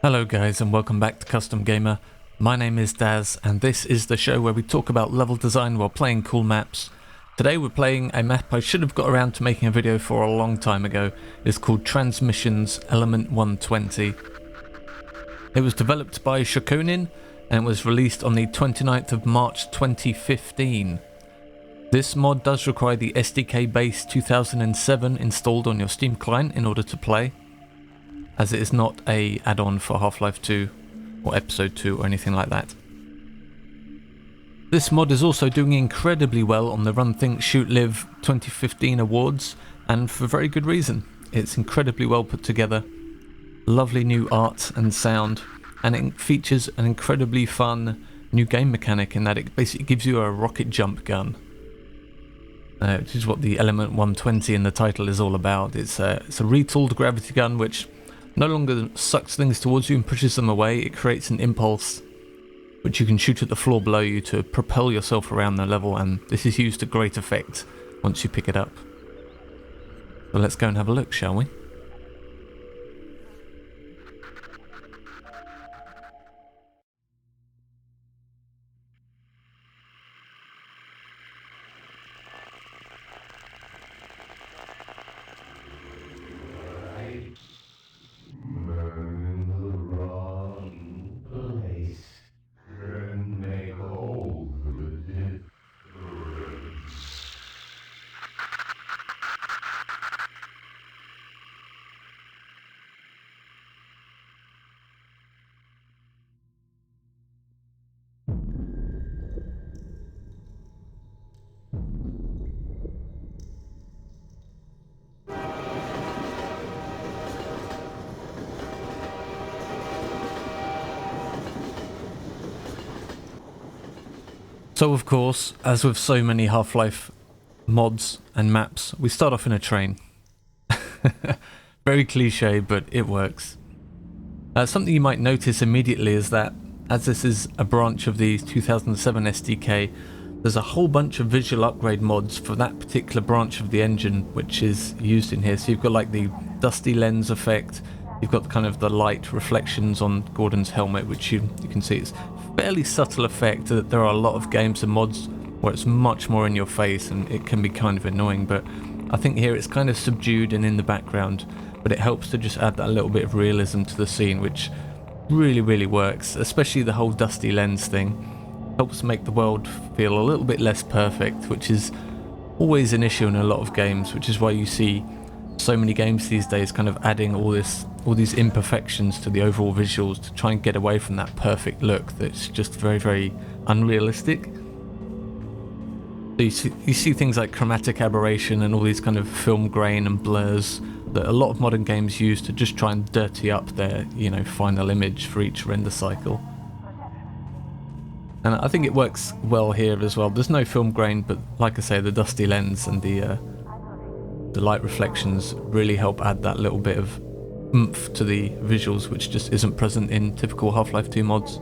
Hello guys and welcome back to Custom Gamer. My name is Daz and this is the show where we talk about level design while playing cool maps. Today we're playing a map I should have got around to making a video for a long time ago. It's called Transmissions Element 120. It was developed by Shokunin and was released on the 29th of March 2015. This mod does require the SDK base 2007 installed on your Steam client in order to play, as it is not a add-on for Half-Life 2 or Episode 2 or anything like that. This mod is also doing incredibly well on the Run Think Shoot Live 2015 awards, and for very good reason. It's incredibly well put together, lovely new art and sound, and it features an incredibly fun new game mechanic in that it basically gives you a rocket jump gun. Which is what the Element 120 in the title is all about. It's a retooled gravity gun which no longer sucks things towards you and pushes them away. It creates an impulse which you can shoot at the floor below you to propel yourself around the level, and this is used to great effect once you pick it up. So let's go and have a look, shall we? So of course, as with so many Half-Life mods and maps, we start off in a train. Very cliche, but it works. Something you might notice immediately is that, as this is a branch of the 2007 SDK, there's a whole bunch of visual upgrade mods for that particular branch of the engine which is used in here. So you've got like the dusty lens effect, you've got kind of the light reflections on Gordon's helmet, which you can see it's fairly subtle effect. That there are a lot of games and mods where it's much more in your face and it can be kind of annoying, but I think here it's kind of subdued and in the background, but it helps to just add that little bit of realism to the scene, which really works. Especially the whole dusty lens thing helps make the world feel a little bit less perfect, which is always an issue in a lot of games, which is why you see so many games these days kind of adding all these imperfections to the overall visuals to try and get away from that perfect look that's just very unrealistic. So you see things like chromatic aberration and all these kind of film grain and blurs that a lot of modern games use to just try and dirty up their, final image for each render cycle. And I think it works well here as well. There's no film grain, but like I say, the dusty lens and the light reflections really help add that little bit of oomph to the visuals, which just isn't present in typical Half-Life 2 mods.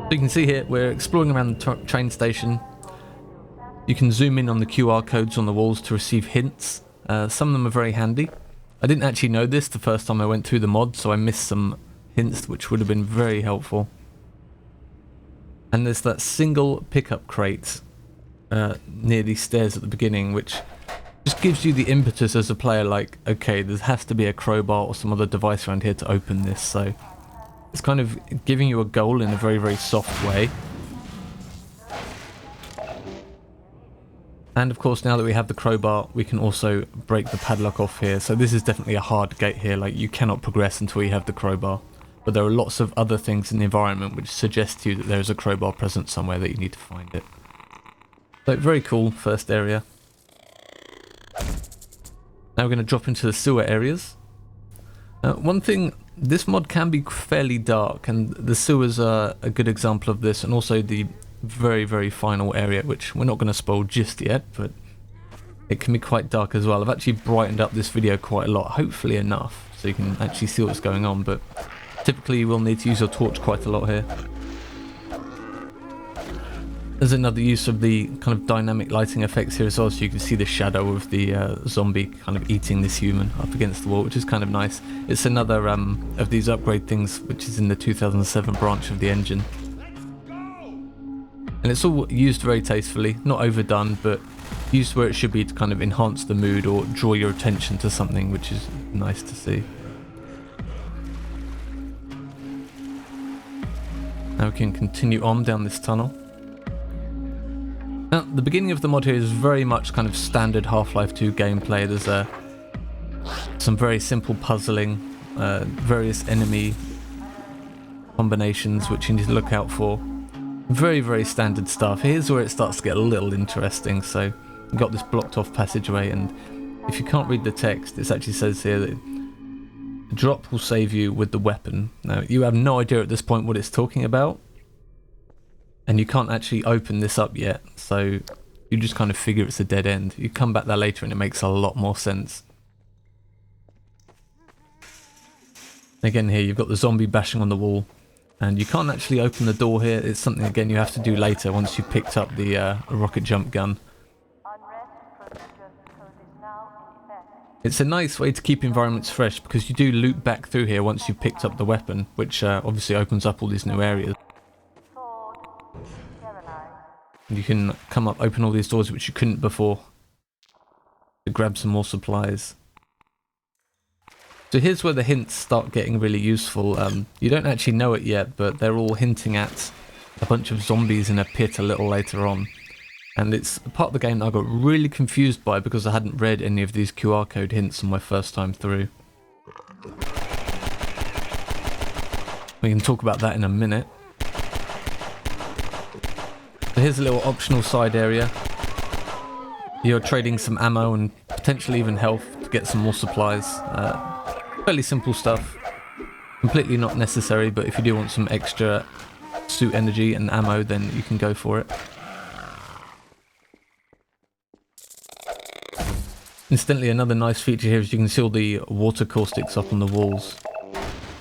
So you can see here we're exploring around the train station. You can zoom in on the QR codes on the walls to receive hints. Some of them are very handy. I didn't actually know this the first time I went through the mod, so I missed some hints which would have been very helpful. And there's that single pickup crate near these stairs at the beginning, which just gives you the impetus as a player, like, okay, there has to be a crowbar or some other device around here to open this. So it's kind of giving you a goal in a very soft way. And of course, now that we have the crowbar, we can also break the padlock off here. So this is definitely a hard gate here, like you cannot progress until you have the crowbar. But there are lots of other things in the environment which suggest to you that there is a crowbar present somewhere that you need to find it. So very cool first area. Now we're going to drop into the sewer areas. One thing, this mod can be fairly dark, and the sewers are a good example of this, and also the very final area, which we're not going to spoil just yet, but it can be quite dark as well. I've actually brightened up this video quite a lot, hopefully enough, so you can actually see what's going on, but typically you will need to use your torch quite a lot here. There's another use of the kind of dynamic lighting effects here as well, so you can see the shadow of the zombie kind of eating this human up against the wall, which is kind of nice. It's another of these upgrade things which is in the 2007 branch of the engine. And it's all used very tastefully, not overdone, but used where it should be to kind of enhance the mood or draw your attention to something, which is nice to see. Now we can continue on down this tunnel. Now, the beginning of the mod here is very much kind of standard Half-Life 2 gameplay. There's some very simple puzzling, various enemy combinations which you need to look out for. Very, very standard stuff. Here's where it starts to get a little interesting. So you've got this blocked off passageway, and if you can't read the text, it actually says here that the drop will save you with the weapon. Now, you have no idea at this point what it's talking about. And you can't actually open this up yet, so you just kind of figure it's a dead end. You come back there later and it makes a lot more sense. Again here, you've got the zombie bashing on the wall, and you can't actually open the door here. It's something, again, you have to do later once you've picked up the rocket jump gun. It's a nice way to keep environments fresh, because you do loop back through here once you've picked up the weapon, which obviously opens up all these new areas. You can come up, open all these doors which you couldn't before, to grab some more supplies. So here's where the hints start getting really useful. You don't actually know it yet, but they're all hinting at a bunch of zombies in a pit a little later on. And it's a part of the game that I got really confused by because I hadn't read any of these QR code hints on my first time through. We can talk about that in a minute. So here's a little optional side area. You're trading some ammo and potentially even health to get some more supplies. Fairly simple stuff. Completely not necessary, but if you do want some extra suit energy and ammo, then you can go for it. Incidentally, another nice feature here is you can see all the water caustics up on the walls.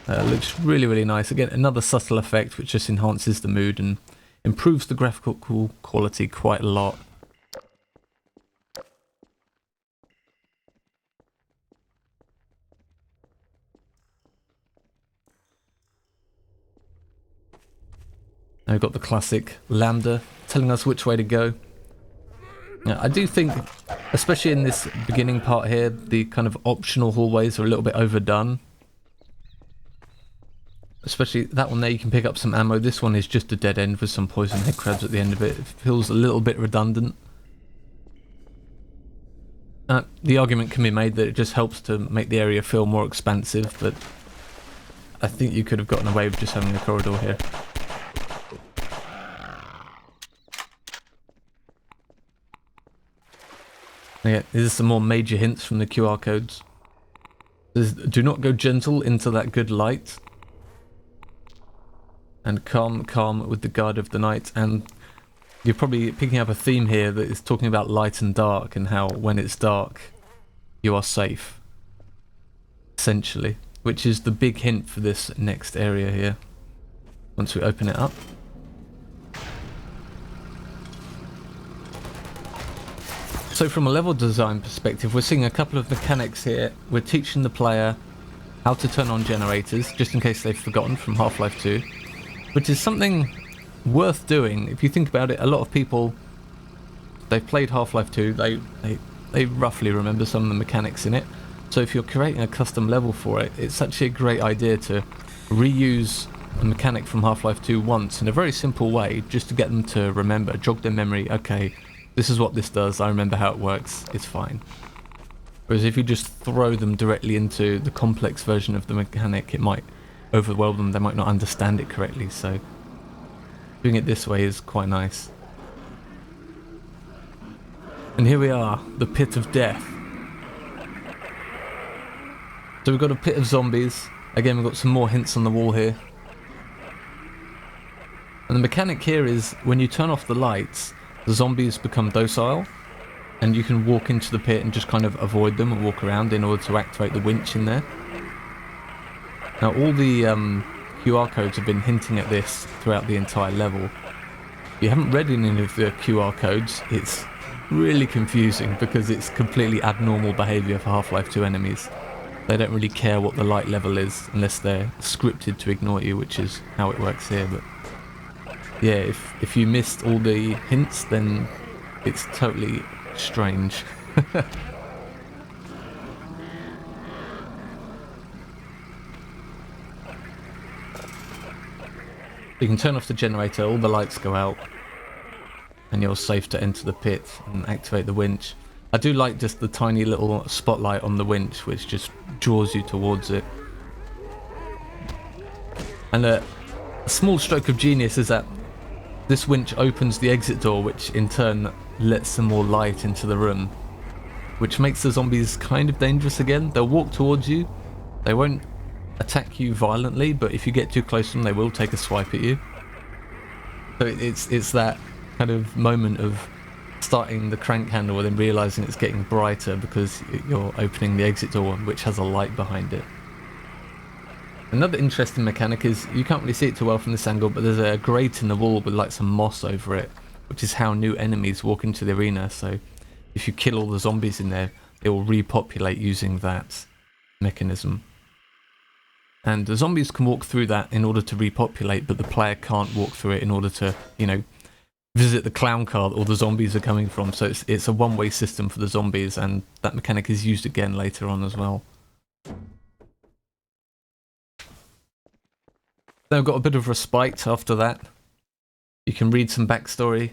Looks really, really nice. Again, another subtle effect which just enhances the mood and improves the graphical quality quite a lot. Now we've got the classic lambda telling us which way to go. Now, I do think, especially in this beginning part here, the kind of optional hallways are a little bit overdone. Especially that one there, you can pick up some ammo. This one is just a dead end with some poison head crabs at the end of it. It feels a little bit redundant. The argument can be made that it just helps to make the area feel more expansive, but I think you could have gotten away with just having a corridor here. Yeah, these are some more major hints from the QR codes. There's, do not go gentle into that good light. And calm, calm with the guard of the night. And you're probably picking up a theme here that is talking about light and dark, and how when it's dark, you are safe. Essentially. Which is the big hint for this next area here. Once we open it up. So from a level design perspective, we're seeing a couple of mechanics here. We're teaching the player how to turn on generators, just in case they've forgotten from Half-Life 2. Which is something worth doing. If you think about it, a lot of people, they've played Half-Life 2, they roughly remember some of the mechanics in it. So if you're creating a custom level for it, it's actually a great idea to reuse a mechanic from Half-Life 2 once in a very simple way, just to get them to remember, jog their memory, okay, this is what this does, I remember how it works, it's fine. Whereas if you just throw them directly into the complex version of the mechanic, it might overwhelm them, they might not understand it correctly, so doing it this way is quite nice. And here we are, the pit of death. So we've got a pit of zombies. Again, we've got some more hints on the wall here. And the mechanic here is when you turn off the lights, the zombies become docile, and you can walk into the pit and just kind of avoid them and walk around in order to activate the winch in there. Now all the QR codes have been hinting at this throughout the entire level. If you haven't read any of the QR codes, it's really confusing because it's completely abnormal behaviour for Half-Life 2 enemies. They don't really care what the light level is unless they're scripted to ignore you, which is how it works here. But yeah, if you missed all the hints, then it's totally strange. You can turn off the generator, all the lights go out, and you're safe to enter the pit and activate the winch. I do like just the tiny little spotlight on the winch, which just draws you towards it. And a small stroke of genius is that this winch opens the exit door, which in turn lets some more light into the room, which makes the zombies kind of dangerous again. They'll walk towards you, they won't attack you violently, but if you get too close to them, they will take a swipe at you. So it's that kind of moment of starting the crank handle and then realizing it's getting brighter because you're opening the exit door, which has a light behind it. Another interesting mechanic is, you can't really see it too well from this angle, but there's a grate in the wall with like some moss over it, which is how new enemies walk into the arena. So if you kill all the zombies in there, it will repopulate using that mechanism. And the zombies can walk through that in order to repopulate, but the player can't walk through it in order to, you know, visit the clown car that all the zombies are coming from. So it's a one-way system for the zombies, and that mechanic is used again later on as well. Then I've got a bit of respite after that. You can read some backstory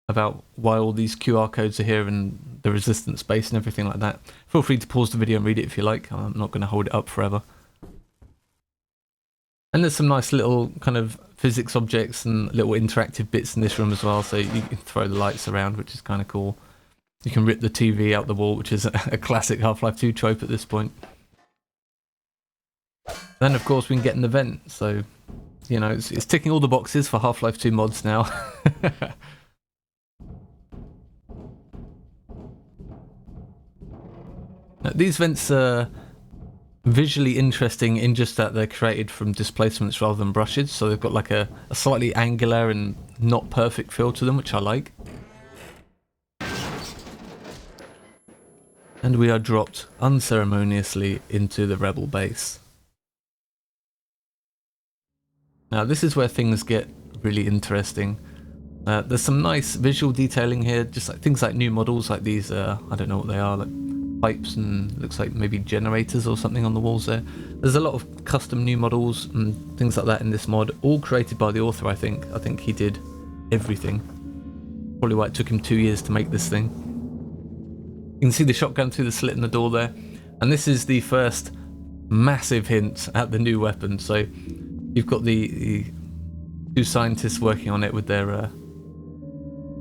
about why all these QR codes are here and the resistance base and everything like that. Feel free to pause the video and read it if you like. I'm not going to hold it up forever. And there's some nice little kind of physics objects and little interactive bits in this room as well, so you can throw the lights around, which is kind of cool. You can rip the TV out the wall, which is a classic Half-Life 2 trope at this point. Then of course we can get an event, so you know, it's ticking all the boxes for Half-Life 2 mods now. Now, these vents are visually interesting in just that they're created from displacements rather than brushes, so they've got like a slightly angular and not perfect feel to them, which I like. And we are dropped unceremoniously into the rebel base. Now this is where things get really interesting. There's some nice visual detailing here, just like things like new models, like these, I don't know what they are, like pipes and looks like maybe generators or something on the walls there. There's a lot of custom new models and things like that in this mod, all created by the author, I think. I think he did everything. Probably why it took him 2 years to make this thing. You can see the shotgun through the slit in the door there, and this is the first massive hint at the new weapon. So you've got the two scientists working on it with their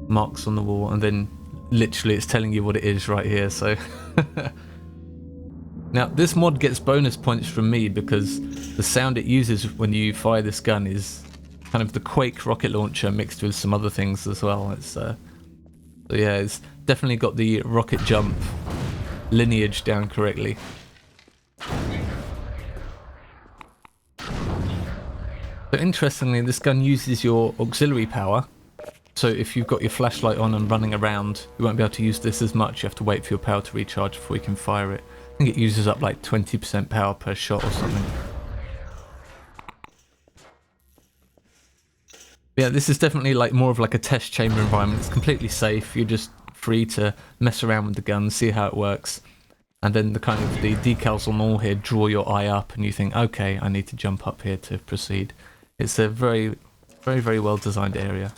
marks on the wall, and then literally it's telling you what it is right here. So now this mod gets bonus points from me because the sound it uses when you fire this gun is kind of the Quake rocket launcher mixed with some other things as well. It's so yeah, it's definitely got the rocket jump lineage down correctly. So interestingly, this gun uses your auxiliary power. So if you've got your flashlight on and running around, you won't be able to use this as much. You have to wait for your power to recharge before you can fire it. I think it uses up like 20% power per shot or something. Yeah, this is definitely like more of like a test chamber environment. It's completely safe. You're just free to mess around with the gun, see how it works. And then the kind of the decals on all here draw your eye up and you think, okay, I need to jump up here to proceed. It's a very, very, very well designed area.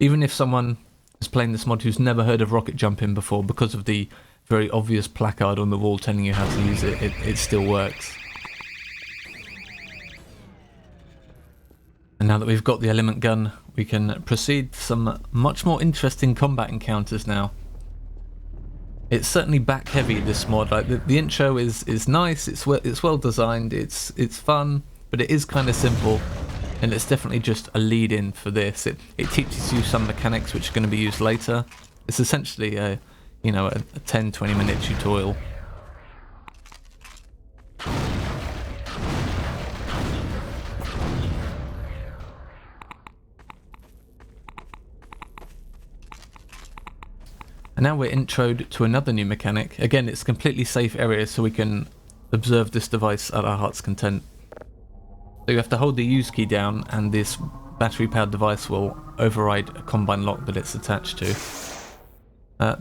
Even if someone is playing this mod who's never heard of rocket jumping before, because of the very obvious placard on the wall telling you how to use it, it still works. And now that we've got the element gun, we can proceed to some much more interesting combat encounters now. It's certainly back heavy, this mod. Like the intro is nice, it's well designed, it's fun, but it is kind of simple. And it's definitely just a lead-in for this. It teaches you some mechanics which are going to be used later. It's essentially a 10-20 minute tutorial. And now we're introed to another new mechanic. Again, it's a completely safe area so we can observe this device at our heart's content. So you have to hold the use key down and this battery powered device will override a combine lock that it's attached to.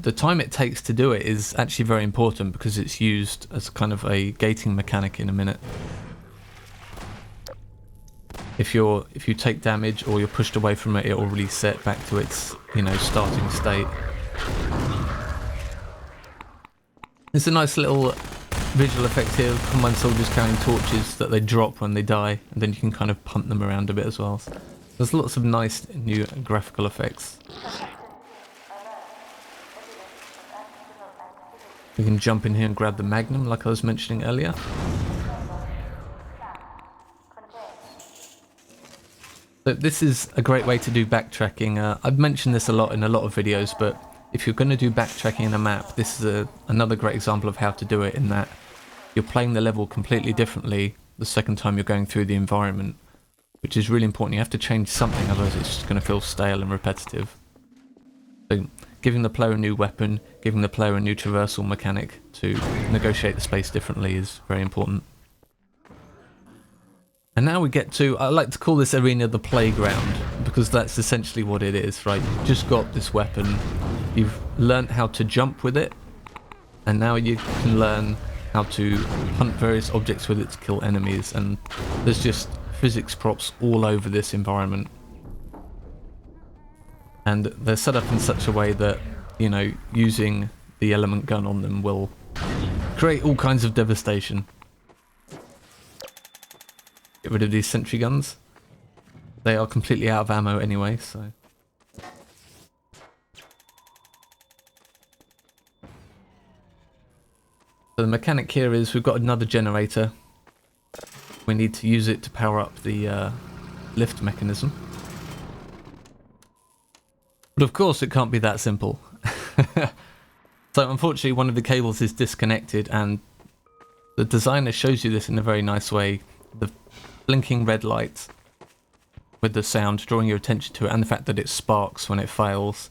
The time it takes to do it is actually very important because it's used as kind of a gating mechanic in a minute. If you take damage or you're pushed away from it, it will reset back to its, starting state. There's a nice little visual effect here of combine soldiers carrying torches that they drop when they die, and then you can kind of punt them around a bit as well. So there's lots of nice new graphical effects. You can jump in here and grab the Magnum like I was mentioning earlier. So this is a great way to do backtracking. I've mentioned this a lot in a lot of videos, but if you're going to do backtracking in a map, this is another great example of how to do it, in that you're playing the level completely differently the second time you're going through the environment, which is really important. You have to change something, otherwise it's just going to feel stale and repetitive. So giving the player a new weapon, giving the player a new traversal mechanic to negotiate the space differently is very important. And now we get to, I like to call this arena the playground, because that's essentially what it is, right? You've just got this weapon, you've learnt how to jump with it, and now you can learn how to hunt various objects with it to kill enemies, and there's just physics props all over this environment. And they're set up in such a way that, using the element gun on them will create all kinds of devastation. Get rid of these sentry guns. They are completely out of ammo anyway, so... So the mechanic here is we've got another generator. We need to use it to power up the lift mechanism. But of course it can't be that simple. So unfortunately one of the cables is disconnected, and the designer shows you this in a very nice way. The blinking red lights with the sound drawing your attention to it, and the fact that it sparks when it fails.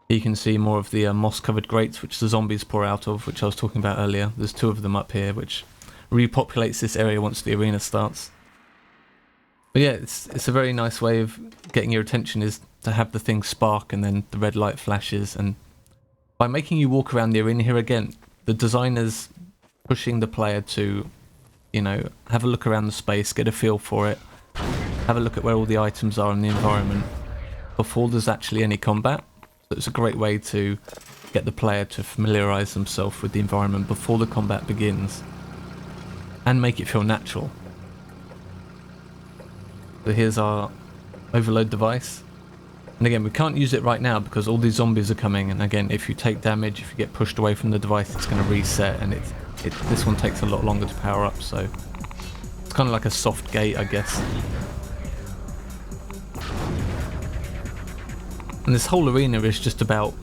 You can see more of the moss covered grates which the zombies pour out of, which I was talking about earlier. There's two of them up here which repopulates this area once the arena starts. But yeah, it's a very nice way of getting your attention, is to have the thing spark and then the red light flashes. And by making you walk around the arena here again, the designer's pushing the player to, have a look around the space, get a feel for it, have a look at where all the items are in the environment before there's actually any combat. So it's a great way to get the player to familiarise themselves with the environment before the combat begins and make it feel natural. So here's our overload device, and again we can't use it right now because all these zombies are coming, and again if you take damage, if you get pushed away from the device, it's going to reset, and this one takes a lot longer to power up, so it's kind of like a soft gate, I guess. And this whole arena is just about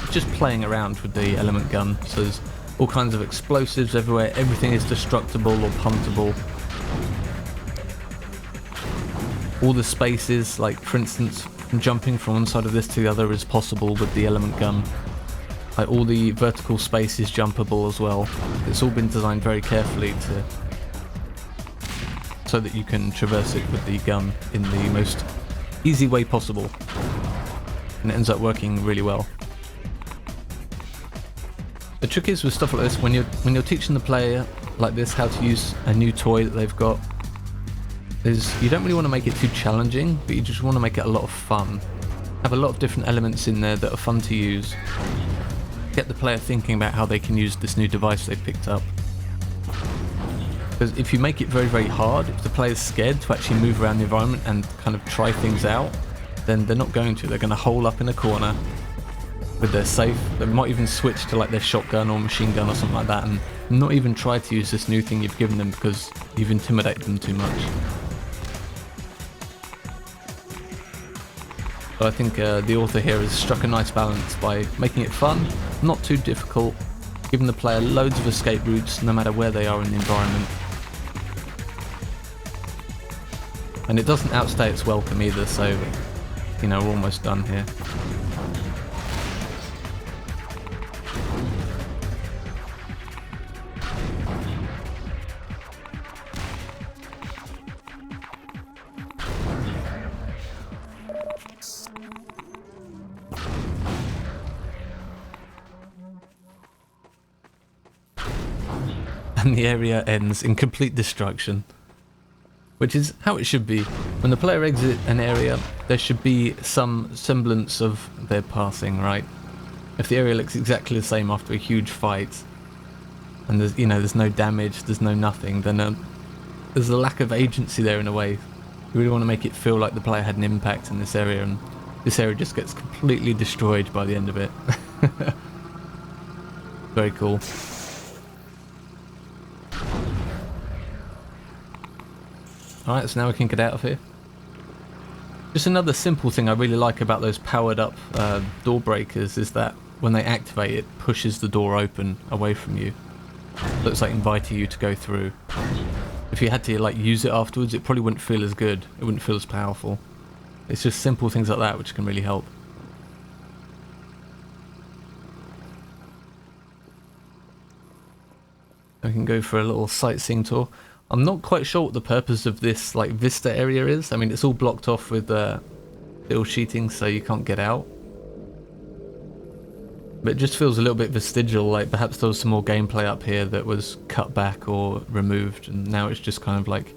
just playing around with the element gun. So there's all kinds of explosives everywhere, everything is destructible or puntable. All the spaces, like for instance jumping from one side of this to the other, is possible with the element gun. Like all the vertical space is jumpable as well. It's all been designed very carefully so that you can traverse it with the gun in the most easy way possible, and it ends up working really well. The trick is with stuff like this, when you're teaching the player like this how to use a new toy that they've got, is you don't really want to make it too challenging, but you just want to make it a lot of fun. Have a lot of different elements in there that are fun to use. Get the player thinking about how they can use this new device they've picked up. Because if you make it very, very hard, if the player's scared to actually move around the environment and kind of try things out, then they're not going to. They're going to hole up in a corner with their safe. They might even switch to like their shotgun or machine gun or something like that, and not even try to use this new thing you've given them because you've intimidated them too much. So I think the author here has struck a nice balance by making it fun, not too difficult, giving the player loads of escape routes no matter where they are in the environment. And it doesn't outstay its welcome either, so we're almost done here. and the area ends in complete destruction. Which is how it should be. When the player exits an area, there should be some semblance of their passing, right? If the area looks exactly the same after a huge fight, and there's, you know, there's no damage, there's no nothing, then there's a lack of agency there in a way. You really want to make it feel like the player had an impact in this area, and this area just gets completely destroyed by the end of it. Very cool. Alright, so now we can get out of here. Just another simple thing I really like about those powered up door breakers is that when they activate, it pushes the door open away from you. Looks like inviting you to go through. If you had to like use it afterwards, it probably wouldn't feel as good. It wouldn't feel as powerful. It's just simple things like that which can really help. I can go for a little sightseeing tour. I'm not quite sure what the purpose of this like vista area is. I mean, it's all blocked off with little sheeting so you can't get out. But it just feels a little bit vestigial, like perhaps there was some more gameplay up here that was cut back or removed, and now it's just kind of like,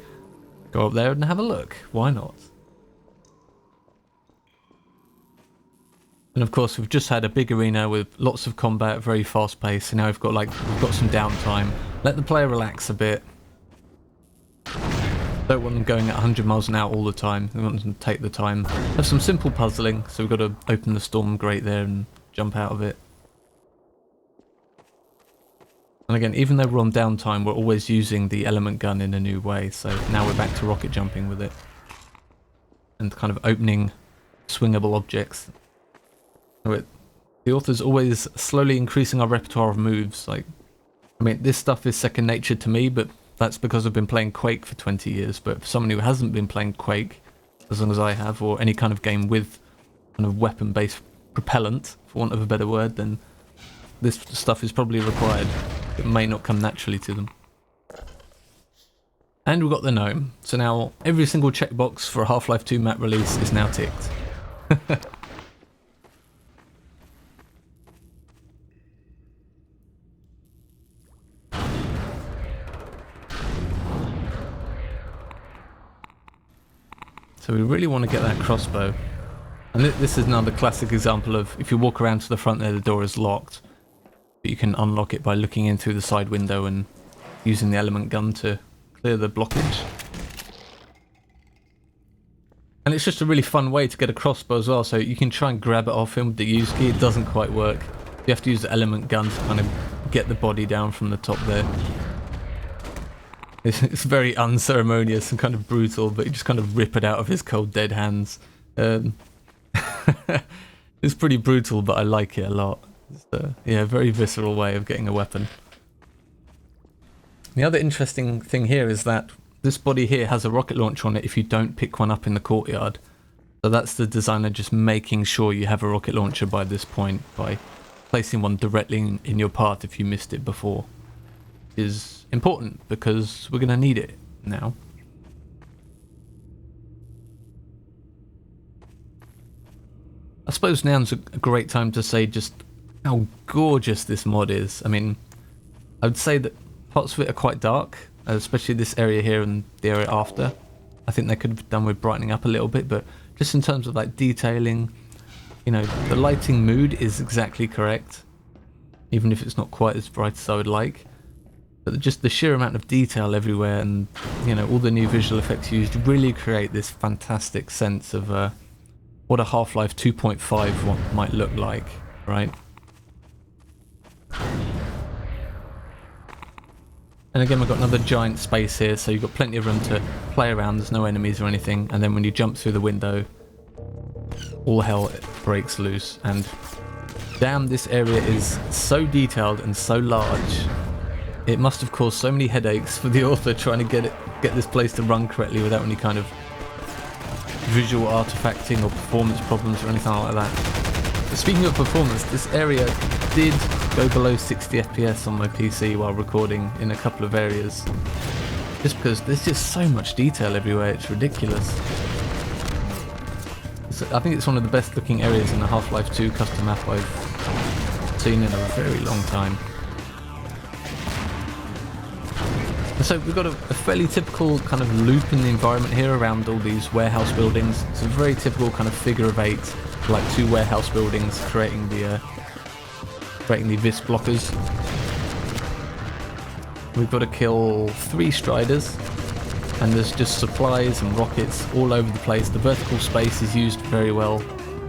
go up there and have a look. Why not? And of course we've just had a big arena with lots of combat, very fast paced, so now we've got some downtime. Let the player relax a bit. Don't want them going at 100 miles an hour all the time. We want them to take the time. Have some simple puzzling, so we've got to open the storm grate there and jump out of it. And again, even though we're on downtime, we're always using the element gun in a new way, so now we're back to rocket jumping with it. And kind of opening swingable objects. The author's always slowly increasing our repertoire of moves. Like, I mean, this stuff is second nature to me, but that's because I've been playing Quake for 20 years. But for someone who hasn't been playing Quake as long as I have, or any kind of game with kind of weapon-based propellant, for want of a better word, then this stuff is probably required. It may not come naturally to them. And we've got the gnome. So now every single checkbox for a Half-Life 2 map release is now ticked. So we really want to get that crossbow. And this is another classic example of if you walk around to the front there, the door is locked. But you can unlock it by looking in through the side window and using the element gun to clear the blockage. And it's just a really fun way to get a crossbow as well, so you can try and grab it off him with the use key. It doesn't quite work. You have to use the element gun to kind of get the body down from the top there. It's very unceremonious and kind of brutal, but you just kind of rip it out of his cold dead hands. It's pretty brutal, but I like it a lot. It's yeah, very visceral way of getting a weapon. The other interesting thing here is that this body here has a rocket launcher on it if you don't pick one up in the courtyard. So that's the designer just making sure you have a rocket launcher by this point by placing one directly in your path if you missed it before. Is important because we're going to need it now. I suppose now's a great time to say just how gorgeous this mod is. I mean, I would say that parts of it are quite dark, especially this area here and the area after. I think they could have done with brightening up a little bit, but just in terms of like detailing, you know, the lighting mood is exactly correct, even if it's not quite as bright as I would like. But just the sheer amount of detail everywhere and, you know, all the new visual effects used really create this fantastic sense of what a Half-Life 2.5 might look like, right? And again, we've got another giant space here, so you've got plenty of room to play around. There's no enemies or anything. And then when you jump through the window, all hell breaks loose. And damn, this area is so detailed and so large. It must have caused so many headaches for the author trying to get this place to run correctly without any kind of visual artifacting or performance problems or anything like that. But speaking of performance, this area did go below 60 FPS on my PC while recording in a couple of areas. Just because there's just so much detail everywhere, it's ridiculous. I think it's one of the best looking areas in the Half-Life 2 custom map I've seen in a very long time. So we've got a fairly typical kind of loop in the environment here around all these warehouse buildings. It's a very typical kind of figure of 8, like 2 warehouse buildings creating the vis blockers. We've got to kill 3 Striders, and there's just supplies and rockets all over the place. The vertical space is used very well.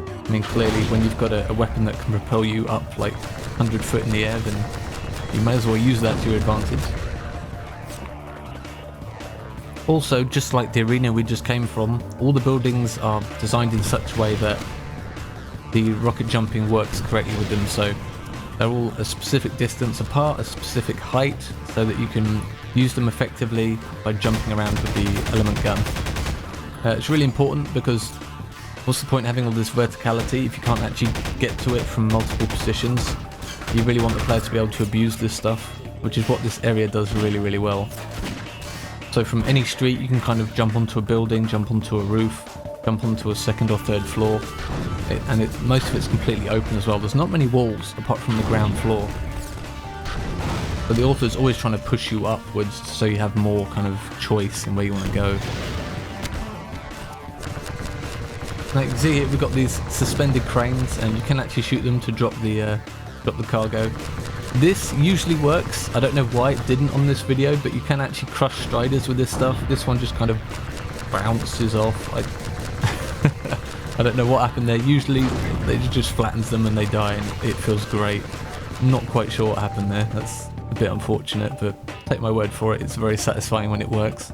I mean, clearly when you've got a weapon that can propel you up like 100 foot in the air, then you may as well use that to your advantage. Also, just like the arena we just came from, all the buildings are designed in such a way that the rocket jumping works correctly with them, so they're all a specific distance apart, a specific height, so that you can use them effectively by jumping around with the element gun. It's really important because what's the point having all this verticality if you can't actually get to it from multiple positions? You really want the player to be able to abuse this stuff, which is what this area does really, really well. So from any street you can kind of jump onto a building, jump onto a roof, jump onto a 2nd or 3rd floor, most of it's completely open as well. There's not many walls apart from the ground floor, but the author's always trying to push you upwards so you have more kind of choice in where you want to go. Now you can see here we've got these suspended cranes, and you can actually shoot them to drop the cargo. This usually works. I don't know why it didn't on this video, but you can actually crush Striders with this stuff. This one just kind of bounces off. I don't know what happened there. Usually it just flattens them and they die, and it feels great. Not quite sure what happened there. That's a bit unfortunate, but take my word for it, it's very satisfying when it works.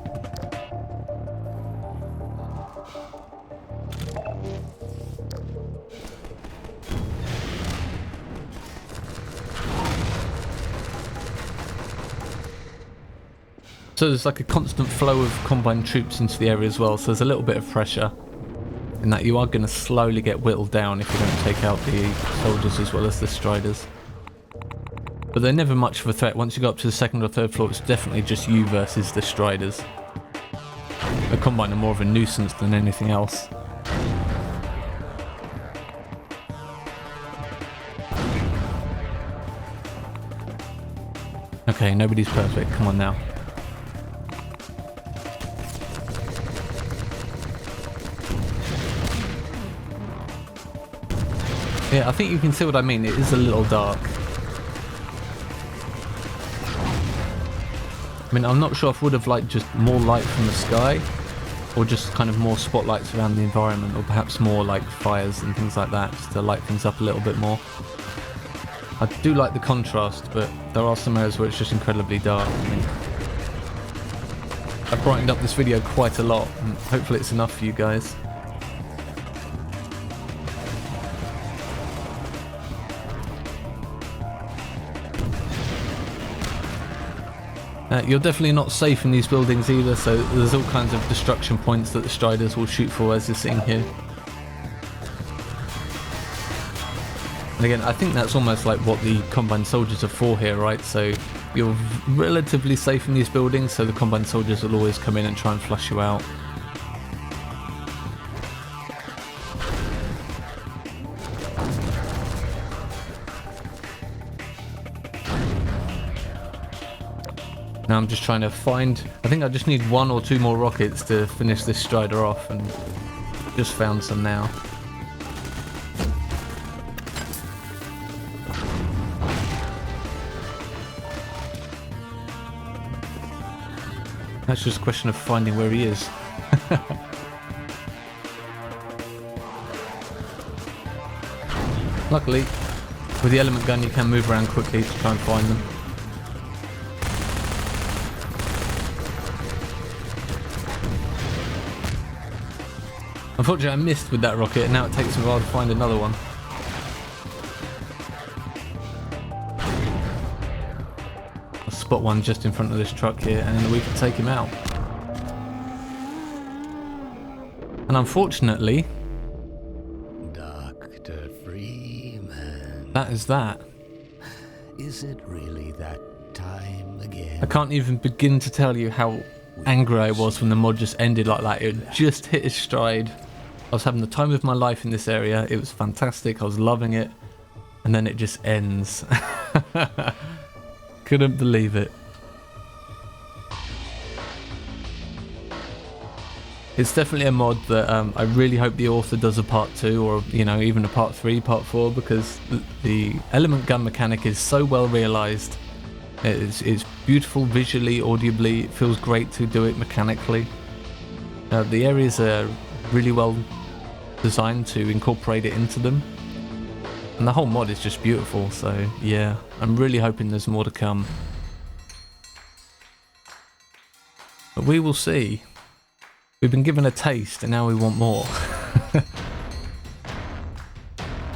So there's like a constant flow of combined troops into the area as well, so there's a little bit of pressure in that you are going to slowly get whittled down if you don't take out the soldiers as well as the Striders. But they're never much of a threat. Once you go up to the 2nd or 3rd floor, it's definitely just you versus the Striders. The Combine are more of a nuisance than anything else. Okay, nobody's perfect. Come on now. Yeah, I think you can see what I mean. It is a little dark. I mean, I'm not sure if I would have liked just more light from the sky, or just kind of more spotlights around the environment, or perhaps more like fires and things like that, just to light things up a little bit more. I do like the contrast, but there are some areas where it's just incredibly dark. I mean, I've brightened up this video quite a lot, and hopefully it's enough for you guys. You're definitely not safe in these buildings either, so there's all kinds of destruction points that the Striders will shoot for, as you're seeing here. And again, I think that's almost like what the Combine soldiers are for here, right? So you're relatively safe in these buildings, so the Combine soldiers will always come in and try and flush you out. Now I'm just trying to find, I think I just need 1 or 2 more rockets to finish this Strider off, and just found some now. That's just a question of finding where he is. Luckily, with the element gun you can move around quickly to try and find them. Unfortunately I missed with that rocket, and now it takes a while to find another one. I'll spot one just in front of this truck here, and then we can take him out. And unfortunately, Dr. Freeman. that is that. Is it really that time again? I can't even begin to tell you how angry I was when the mod just ended like that. It just hit its stride. I was having the time of my life in this area. It was fantastic. I was loving it. And then it just ends. Couldn't believe it. It's definitely a mod that I really hope the author does a part 2, or you know, even a part 3, part 4, because the element gun mechanic is so well realized. It's beautiful visually, audibly. It feels great to do it mechanically. The areas are really well designed to incorporate it into them, and the whole mod is just beautiful. So yeah, I'm really hoping there's more to come, but we will see. We've been given a taste and now we want more.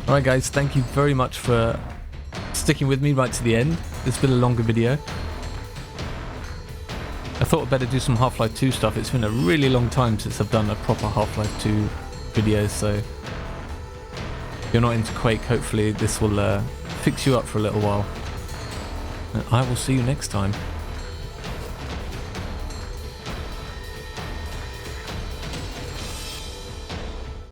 Alright guys, thank you very much for sticking with me right to the end. It's been a longer video. I thought I'd better do some Half-Life 2 stuff. It's been a really long time since I've done a proper Half-Life 2 video, so if you're not into Quake, hopefully this will fix you up for a little while. And I will see you next time.